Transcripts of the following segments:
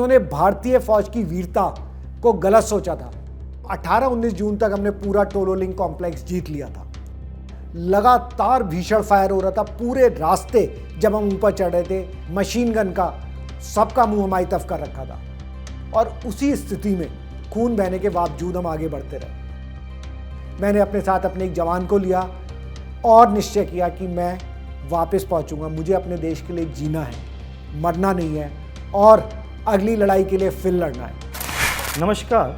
उन्होंने भारतीय फौज की वीरता को गलत सोचा था। 18-19 जून तक हमने पूरा टोलोलिंग कॉम्प्लेक्स जीत लिया था। लगातार भीषण फायर हो रहा था पूरे रास्ते। जब हम ऊपर चढ़ रहे थे मशीन गन का सबका मुंह हमारी तरफ कर रखा था और उसी स्थिति में खून बहने के बावजूद हम आगे बढ़ते रहे। मैंने अपने साथ अपने एक जवान को लिया और निश्चय किया कि मैं वापस पहुंचूंगा। मुझे अपने देश के लिए जीना है, मरना नहीं है और अगली लड़ाई के लिए फिर लड़ना है। नमस्कार,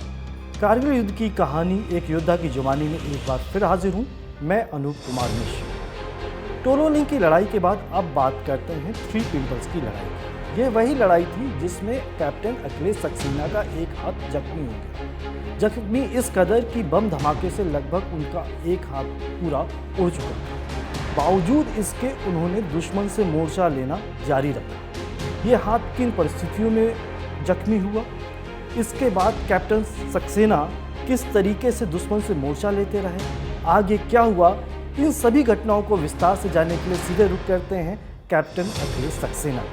कारगिल युद्ध की कहानी एक योद्धा की जुबानी में एक बार फिर हाजिर हूँ। मैं अनूप कुमार मिश्र। टोलोलिंग की लड़ाई के बाद अब बात करते हैं थ्री पिंपल्स की लड़ाई। यह वही लड़ाई थी जिसमें कैप्टन अखिलेश सक्सेना का एक हाथ जख्मी हो गया। जख्मी इस कदर कि बम धमाके से लगभग उनका एक हाथ पूरा उड़ चुका था। बावजूद इसके उन्होंने दुश्मन से मोर्चा लेना जारी रखा। ये हाथ किन परिस्थितियों में जख्मी हुआ, इसके बाद कैप्टन सक्सेना किस तरीके से दुश्मन से मोर्चा लेते रहे, आगे क्या हुआ, इन सभी घटनाओं को विस्तार से जानने के लिए सीधे रुख करते हैं कैप्टन अखिलेश सक्सेना।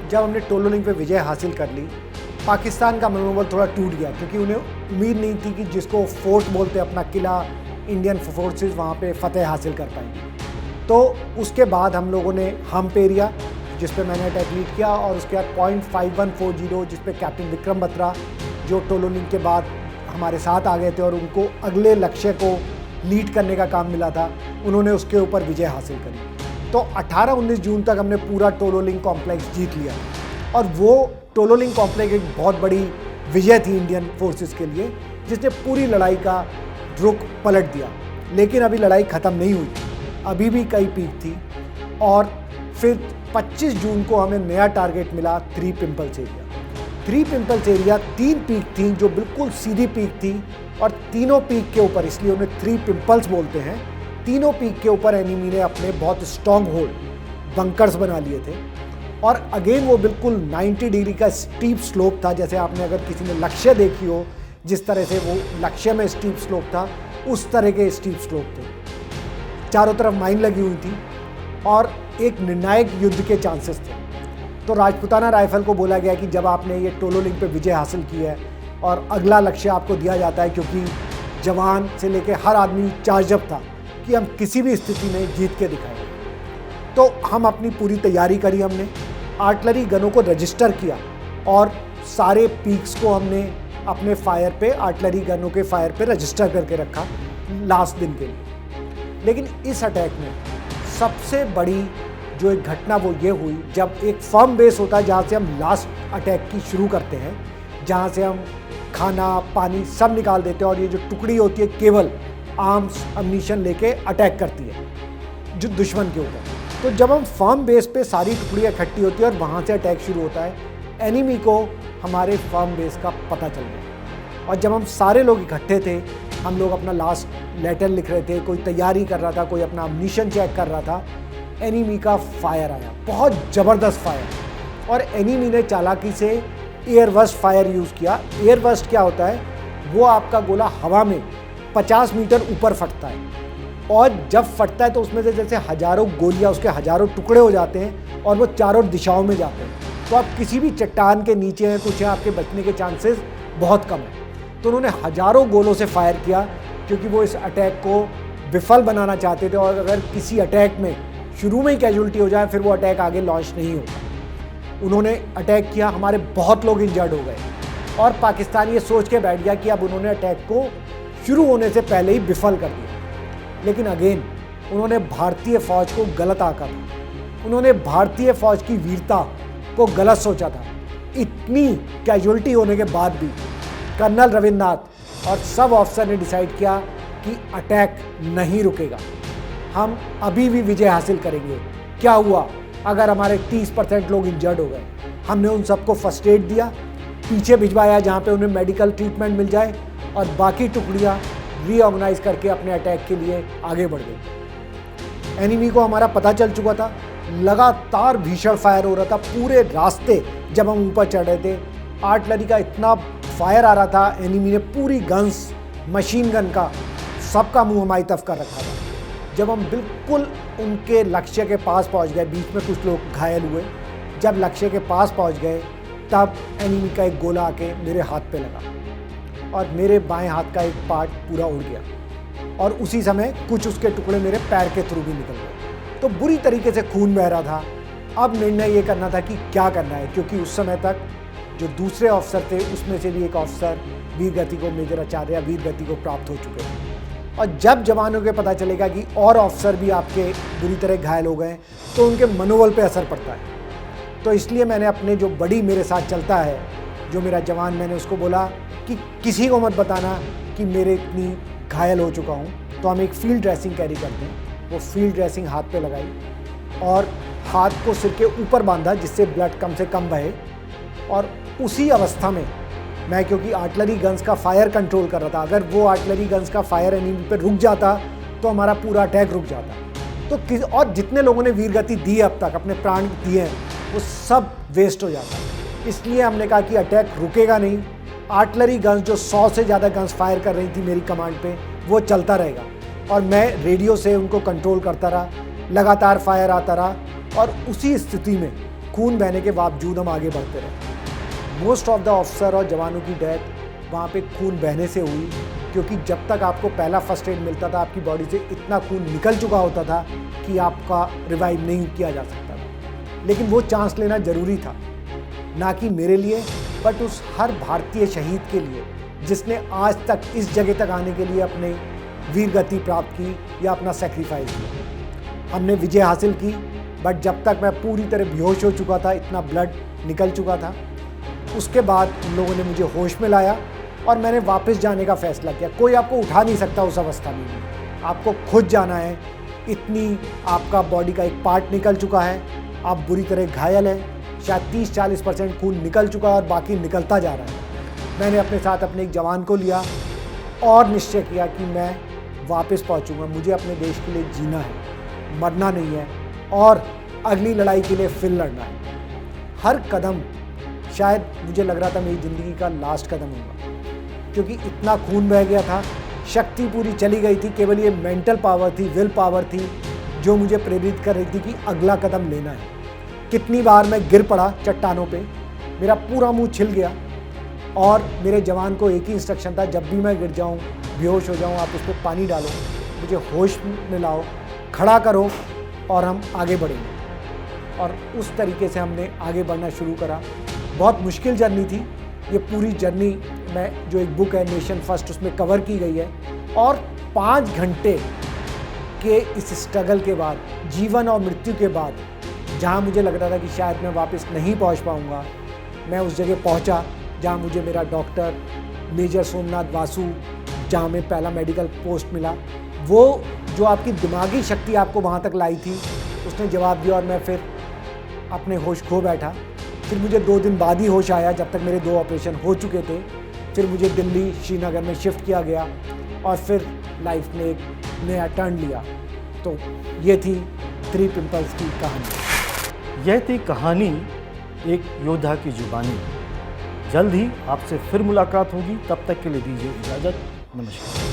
जब हमने टोलोलिंग पे विजय हासिल कर ली, पाकिस्तान का मनोबल थोड़ा टूट गया क्योंकि उन्हें उम्मीद नहीं थी कि जिसको फोर्ट बोलते अपना किला, इंडियन फोर्सेस वहाँ पे फतेह हासिल कर पाएंगे। तो उसके बाद हम लोगों ने हम्प एरिया जिस पे मैंने अटैक लीड किया और उसके बाद पॉइंट 5140 जिस पे कैप्टन विक्रम बत्रा जो टोलोलिंग के बाद हमारे साथ आ गए थे और उनको अगले लक्ष्य को लीड करने का काम मिला था, उन्होंने उसके ऊपर विजय हासिल करी। तो 18-19 जून तक हमने पूरा टोलोलिंग कॉम्प्लेक्स जीत लिया और वो टोलोलिंग कॉम्प्लेक्स एक बहुत बड़ी विजय थी इंडियन फोर्सेस के लिए, जिसने पूरी लड़ाई का रुख पलट दिया। लेकिन अभी लड़ाई ख़त्म नहीं हुई थी, अभी भी कई पीक थी और फिर 25 जून को हमें नया टारगेट मिला three pimples area. Three pimples area 3 peak थी जो बिल्कुल सीधी पीक थी और तीनों पीक के ऊपर, इसलिए उन्हें थ्री पिंपल्स बोलते हैं, तीनों पीक के ऊपर एनिमी ने अपने बहुत स्ट्रॉन्ग होल्ड बंकर्स बना लिए थे। और अगेन वो बिल्कुल 90 डिग्री का स्टीप स्लोप था। जैसे आपने अगर किसी ने लक्ष्य देखी हो, जिस तरह से वो लक्ष्य में स्टीप स्लोप था, उस तरह के स्टीप स्लोप थे। चारों तरफ माइन लगी हुई थी और एक निर्णायक युद्ध के चांसेस थे। तो राजपूताना राइफल को बोला गया कि जब आपने ये टोलोलिंग पे विजय हासिल की है और अगला लक्ष्य आपको दिया जाता है, क्योंकि जवान से लेके हर आदमी चार्जअप था कि हम किसी भी स्थिति में जीत के दिखाएंगे। तो हम अपनी पूरी तैयारी करी, हमने आर्टिलरी गनों को रजिस्टर किया और सारे पीक्स को हमने अपने फायर पे, आर्टिलरी गनों के फायर पे रजिस्टर करके रखा लास्ट दिन के लिए। लेकिन इस अटैक में सबसे बड़ी जो एक घटना वो ये हुई, जब एक फर्म बेस होता है जहाँ से हम लास्ट अटैक की शुरू करते हैं, जहाँ से हम खाना पानी सब निकाल देते हैं और ये जो टुकड़ी होती है केवल आर्म्स अम्यूनिशन लेके अटैक करती है जो दुश्मन के ऊपर। तो जब हम फर्म बेस पे सारी टुकड़ियाँ इकट्ठी होती है और वहाँ से अटैक शुरू होता है, एनिमी को हमारे फर्म बेस का पता चल गया। और जब हम सारे लोग इकट्ठे थे, हम लोग अपना लास्ट लेटर लिख रहे थे, कोई तैयारी कर रहा था, कोई अपना अम्यूनिशन चेक कर रहा था, एनिमी का फायर आया, बहुत ज़बरदस्त फायर। और एनिमी ने चालाकी से एयरबस्ट फायर यूज़ किया। एयरबस्ट क्या होता है, वो आपका गोला हवा में 50 मीटर ऊपर फटता है और जब फटता है तो उसमें से जैसे हज़ारों गोलियां, उसके हज़ारों टुकड़े हो जाते हैं और वो चारों दिशाओं में जाते हैं। तो आप किसी भी चट्टान के नीचे हैं, कुछ है, आपके बचने के चांसेस बहुत कम है। तो उन्होंने हज़ारों गोलों से फायर किया क्योंकि वो इस अटैक को विफल बनाना चाहते थे और अगर किसी अटैक में शुरू में ही कैजुअल्टी हो जाए फिर वो अटैक आगे लॉन्च नहीं होता। उन्होंने अटैक किया, हमारे बहुत लोग इंजर्ड हो गए और पाकिस्तान ये सोच के बैठ गया कि अब उन्होंने अटैक को शुरू होने से पहले ही विफल कर दिया। लेकिन अगेन उन्होंने भारतीय फ़ौज को गलत आंका था, उन्होंने भारतीय फ़ौज की वीरता को गलत सोचा था। इतनी कैजुअल्टी होने के बाद भी कर्नल रविन्द्रनाथ और सब ऑफिसर ने डिसाइड किया कि अटैक नहीं रुकेगा, हम अभी भी विजय हासिल करेंगे। क्या हुआ, अगर हमारे 30% लोग इंजर्ड हो गए, हमने उन सबको फर्स्ट एड दिया, पीछे भिजवाया जहाँ पे उन्हें मेडिकल ट्रीटमेंट मिल जाए और बाकी टुकड़ियाँ रीऑर्गेनाइज करके अपने अटैक के लिए आगे बढ़ गई। एनिमी को हमारा पता चल चुका था, लगातार भीषण फायर हो रहा था पूरे रास्ते। जब हम ऊपर चढ़ रहे थे, आर्टिलरी का इतना फायर आ रहा था, एनिमी ने पूरी गन्स, मशीन गन का सबका मुंह हमारी तरफ कर रखा था। जब हम बिल्कुल उनके लक्ष्य के पास पहुंच गए, बीच में कुछ लोग घायल हुए, जब लक्ष्य के पास पहुंच गए तब एनिमी का एक गोला आके मेरे हाथ पे लगा और मेरे बाएं हाथ का एक पार्ट पूरा उड़ गया और उसी समय कुछ उसके टुकड़े मेरे पैर के थ्रू भी निकल गए। तो बुरी तरीके से खून बह रहा था। अब निर्णय ये करना था कि क्या करना है, क्योंकि उस समय तक जो दूसरे ऑफिसर थे उसमें से भी एक ऑफिसर वीर गति को, मेजर आचार्य वीर गति को प्राप्त हो चुके थे। और जब जवानों के पता चलेगा कि और ऑफिसर भी आपके बुरी तरह घायल हो गए तो उनके मनोबल पे असर पड़ता है। तो इसलिए मैंने अपने जो बड़ी मेरे साथ चलता है, जो मेरा जवान, मैंने उसको बोला कि किसी को मत बताना कि मेरे इतनी घायल हो चुका हूँ। तो हम एक फील्ड ड्रेसिंग कैरी करते हैं, वो फील्ड ड्रेसिंग हाथ पे लगाई और हाथ को सिर के ऊपर बांधा जिससे ब्लड कम से कम बहे। और उसी अवस्था में मैं, क्योंकि आर्टिलरी गन्स का फायर कंट्रोल कर रहा था, अगर वो आर्टिलरी गन्स का फायर एनिमी पे रुक जाता तो हमारा पूरा अटैक रुक जाता। तो और जितने लोगों ने वीर गति दी अब तक, अपने प्राण दिए हैं, वो सब वेस्ट हो जाता। इसलिए हमने कहा कि अटैक रुकेगा नहीं। आर्टिलरी गन्स जो 100 से ज़्यादा गन्स फायर कर रही थी मेरी कमांड पे, वो चलता रहेगा और मैं रेडियो से उनको कंट्रोल करता रहा। लगातार फायर आता रहा और उसी स्थिति में खून बहने के बावजूद हम आगे बढ़ते रहे। मोस्ट ऑफ द ऑफिसर और जवानों की डेथ वहाँ पे खून बहने से हुई, क्योंकि जब तक आपको पहला फर्स्ट एड मिलता था आपकी बॉडी से इतना खून निकल चुका होता था कि आपका रिवाइव नहीं किया जा सकता था। लेकिन वो चांस लेना ज़रूरी था, ना कि मेरे लिए बट उस हर भारतीय शहीद के लिए जिसने आज तक इस जगह तक आने के लिए अपने वीर गति प्राप्त की या अपना सेक्रीफाइस किया। हमने विजय हासिल की, बट जब तक मैं पूरी तरह बेहोश हो चुका था, इतना ब्लड निकल चुका था। उसके बाद उन लोगों ने मुझे होश में लाया और मैंने वापस जाने का फैसला किया। कोई आपको उठा नहीं सकता उस अवस्था में, आपको खुद जाना है। इतनी आपका बॉडी का एक पार्ट निकल चुका है, आप बुरी तरह घायल हैं, शायद 30-40% खून निकल चुका है और बाकी निकलता जा रहा है। मैंने अपने साथ अपने एक जवान को लिया और निश्चय किया कि मैं वापस पहुंचूंगा। मुझे अपने देश के लिए जीना है, मरना नहीं है और अगली लड़ाई के लिए फिर लड़ना है। हर कदम शायद मुझे लग रहा था मेरी ज़िंदगी का लास्ट कदम होगा, क्योंकि इतना खून बह गया था, शक्ति पूरी चली गई थी। केवल ये मेंटल पावर थी, विल पावर थी जो मुझे प्रेरित कर रही थी कि अगला कदम लेना है। कितनी बार मैं गिर पड़ा चट्टानों पे, मेरा पूरा मुंह छिल गया और मेरे जवान को एक ही इंस्ट्रक्शन था, जब भी मैं गिर जाऊं, बेहोश हो जाऊं, आप उस पर पानी डालो, मुझे होश में लाओ, खड़ा करो और हम आगे बढ़ेंगे। और उस तरीके से हमने आगे बढ़ना शुरू करा। बहुत मुश्किल जर्नी थी ये पूरी जर्नी। मैं जो एक बुक है नेशन फर्स्ट, उसमें कवर की गई है। और 5 घंटे के इस स्ट्रगल के बाद, जीवन और मृत्यु के बाद, जहाँ मुझे लग रहा था कि शायद मैं वापस नहीं पहुँच पाऊँगा, मैं उस जगह पहुँचा जहाँ मुझे मेरा डॉक्टर मेजर सोमनाथ वासु, जहाँ में पहला मेडिकल पोस्ट मिला, वो जो आपकी दिमागी शक्ति आपको वहाँ तक लाई थी, उसने जवाब दिया और मैं फिर अपने होश खो बैठा। फिर मुझे 2 दिन बाद ही होश आया, जब तक मेरे 2 ऑपरेशन हो चुके थे। फिर मुझे दिल्ली, श्रीनगर में शिफ्ट किया गया और फिर लाइफ ने एक नया टर्न लिया। तो ये थी 3 पिंपल्स की कहानी। यह थी कहानी एक योद्धा की जुबानी। जल्द ही आपसे फिर मुलाकात होगी, तब तक के लिए दीजिए इजाज़त। नमस्कार।